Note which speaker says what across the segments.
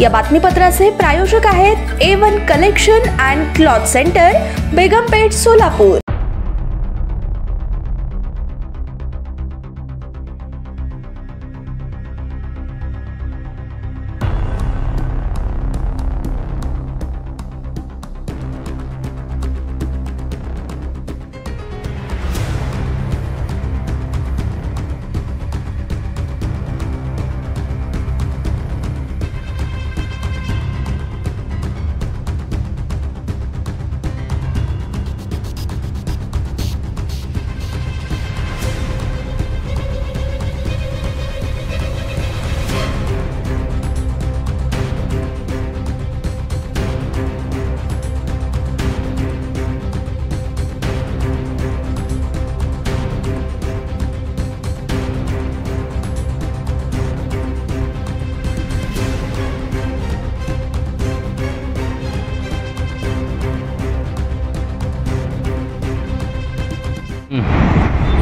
Speaker 1: या बातमीपत्राचे प्रायोजक आहेत A1 collection and cloth centre, Begumpeth, Solapur.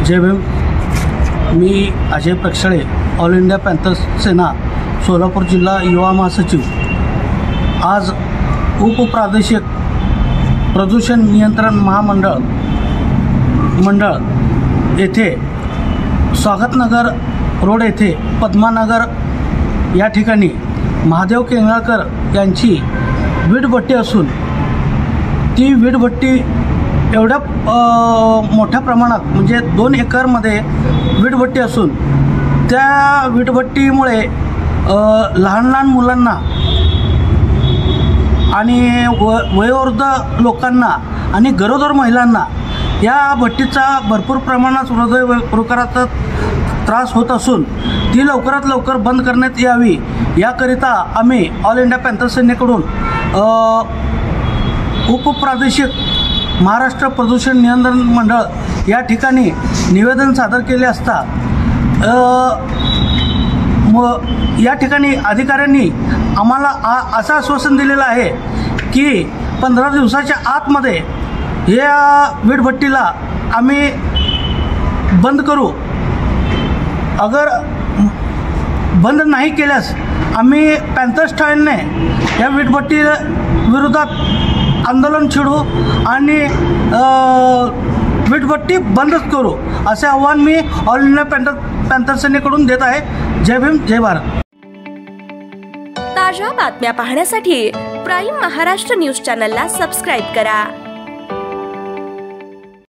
Speaker 2: Jai Bhim. मी Ajay Prakshale, all India Panthers Sena, Solapur जिल्हा युवा महासचिव। आज उपप्रादेशिक प्रदूषण नियंत्रण मंडळ येथे स्वागतनगर रोड येथे पद्मानगर या ठिकाणी महादेव केंगळकर यांची वीटभट्टी असून ती वीटभट्टी एवढ्या मोठ्या प्रमाणात म्हणजे 2 एकरमध्ये वीटभट्टी असून त्या वीटभट्टीमुळे लहान लहान मुलांना आणि वयोवृद्ध लोकांना आणि गरोदर महिलांना या भट्टीचा भरपूर प्रमाणात हृदयविकाराचा त्रास होत असून ती लवकरात लवकर बंद करण्यात यावी याकरिता आम्ही ऑल इंडिया पॅन्थर सेनेकडून उपप्रादेशिक महाराष्ट्र प्रदूषण नियंत्रण मंडळ या ठिकाणी निवेदन सादर केले असता या ठिकाणी अधिकाऱ्यांनी आम्हाला असं आश्वासन दिलेलं आहे की 15 दिवसाच्या आतमध्ये या वीटभट्टीला आम्ही बंद करू। अगर बंद नाही केल्यास आम्ही पॅन्थर स्टाईलने या वीटभट्टी विरोधात आंदोलन छेडू आणि वीटभट्टी बंदच करू असे आव्हान मी ऑल इंडिया पॅन्थर सेनेकडून देत आहे। जय भीम, जय भारत।
Speaker 1: ताज्या बातम्या पाहण्यासाठी प्राईम महाराष्ट्र न्यूज चॅनलला सबस्क्राईब करा।